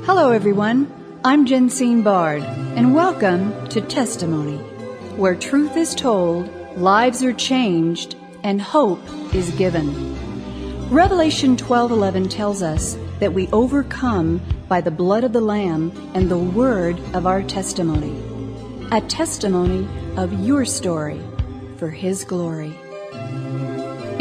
Hello, everyone. I'm Jensine Bard, and welcome to Testimony, where truth is told, lives are changed, and hope is given. Revelation 12:11 tells us that we overcome by the blood of the Lamb and the word of our testimony. A testimony of your story for His glory.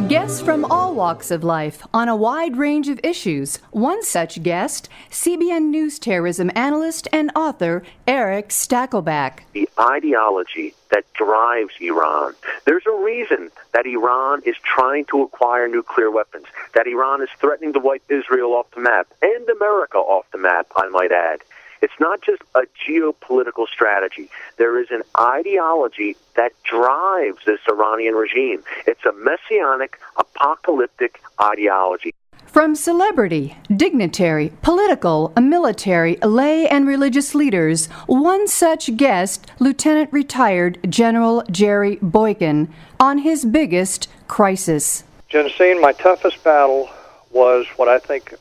Guests from all walks of life on a wide range of issues. One such guest, CBN News terrorism analyst and author Erick Stakelbeck. The ideology that drives Iran. There's a reason that Iran is trying to acquire nuclear weapons, that Iran is threatening to wipe Israel off the map, and America off the map, I might add. It's not just a geopolitical strategy. There is an ideology that drives this Iranian regime. It's a messianic, apocalyptic ideology. From celebrity, dignitary, political, military, lay, and religious leaders, one such guest, Lieutenant Retired General Jerry Boykin, on his biggest crisis. Jensine, my toughest battle was what I think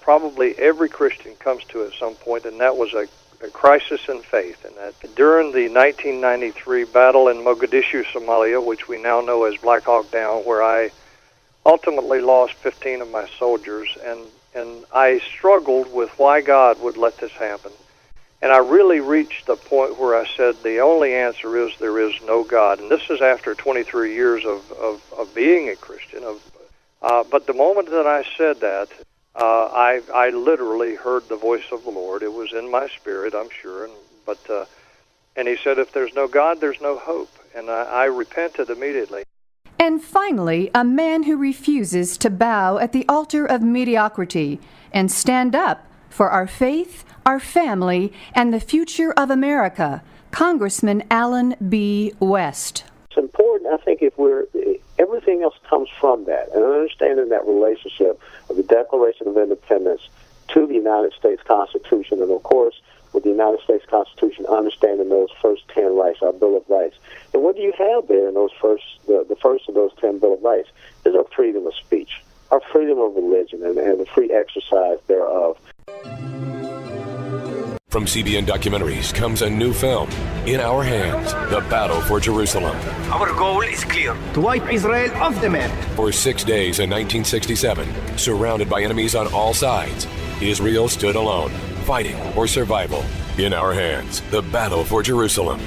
probably every Christian comes to at some point, and that was a crisis in faith. And that during the 1993 battle in Mogadishu, Somalia, which we now know as Black Hawk Down, where I ultimately lost 15 of my soldiers, and I struggled with why God would let this happen. And I really reached the point where I said the only answer is there is no God. And this is after 23 years of being a Christian, but the moment that I said that, I literally heard the voice of the Lord. It was in my spirit, I'm sure. And He said, if there's no God, there's no hope. And I repented immediately. And finally, a man who refuses to bow at the altar of mediocrity and stand up for our faith, our family, and the future of America, Congressman Allen B. West. It's important, I think, everything else comes from that, and understanding that relationship of the Declaration of Independence to the United States Constitution, and of course, with the United States Constitution, understanding those first 10 rights, our Bill of Rights. And what do you have there in those the first of those 10 Bill of Rights is our freedom of speech, our freedom of religion, and the free exercise thereof. From CBN Documentaries comes a new film, In Our Hands, The Battle for Jerusalem. Our goal is clear: to wipe Israel off the map. For 6 days in 1967, surrounded by enemies on all sides, Israel stood alone, fighting for survival. In Our Hands, The Battle for Jerusalem.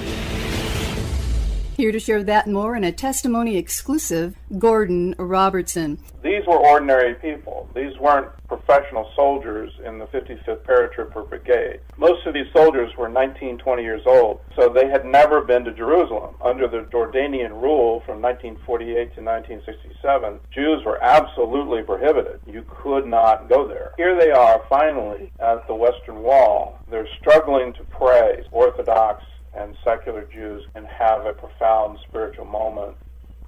Here to share that and more in a testimony exclusive, Gordon Robertson. These were ordinary people. These weren't professional soldiers in the 55th Paratrooper Brigade. Most of these soldiers were 19, 20 years old, so they had never been to Jerusalem. Under the Jordanian rule from 1948 to 1967, Jews were absolutely prohibited. You could not go there. Here they are, finally, at the Western Wall. They're struggling to pray, Orthodox and secular Jews, and have a profound spiritual moment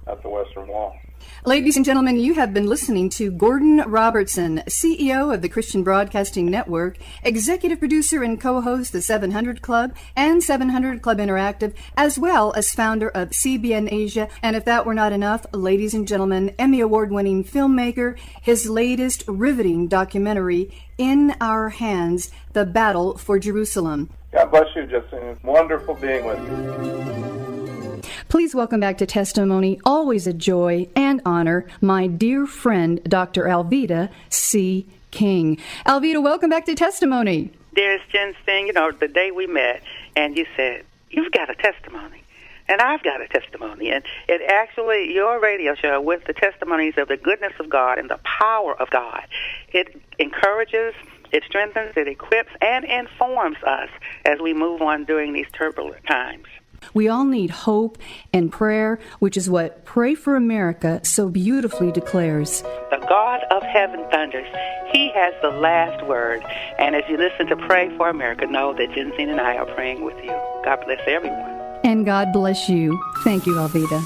at the Western Wall. Ladies and gentlemen, you have been listening to Gordon Robertson, CEO of the Christian Broadcasting Network, executive producer and co-host the 700 Club and 700 Club Interactive, as well as founder of CBN Asia. And if that were not enough, ladies and gentlemen, Emmy Award-winning filmmaker, his latest riveting documentary, In Our Hands, The Battle for Jerusalem. God bless you, Jensine. It's wonderful being with you. Please welcome back to Testimony, always a joy and honor, my dear friend, Dr. Alveda C. King. Alveda, welcome back to Testimony. Dearest Jensine, the day we met, and you said, you've got a testimony, and I've got a testimony. And it actually, your radio show with the testimonies of the goodness of God and the power of God, it encourages, it strengthens, it equips, and informs us as we move on during these turbulent times. We all need hope and prayer, which is what Pray for America so beautifully declares. The God of heaven thunders. He has the last word. And as you listen to Pray for America, know that Jensine and I are praying with you. God bless everyone. And God bless you. Thank you, Alveda.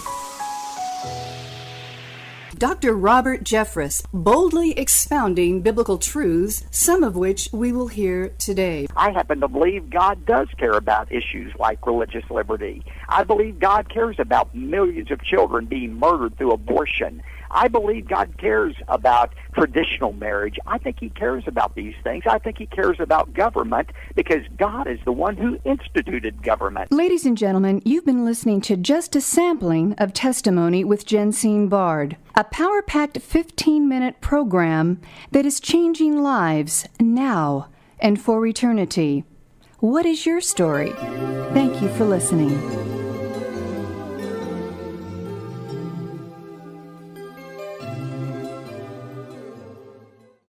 Dr. Robert Jeffress, boldly expounding biblical truths, some of which we will hear today. I happen to believe God does care about issues like religious liberty. I believe God cares about millions of children being murdered through abortion. I believe God cares about traditional marriage. I think he cares about these things. I think he cares about government because God is the one who instituted government. Ladies and gentlemen, you've been listening to just a sampling of Testimony with Jensine Bard, a power-packed 15-minute program that is changing lives now and for eternity. What is your story? Thank you for listening.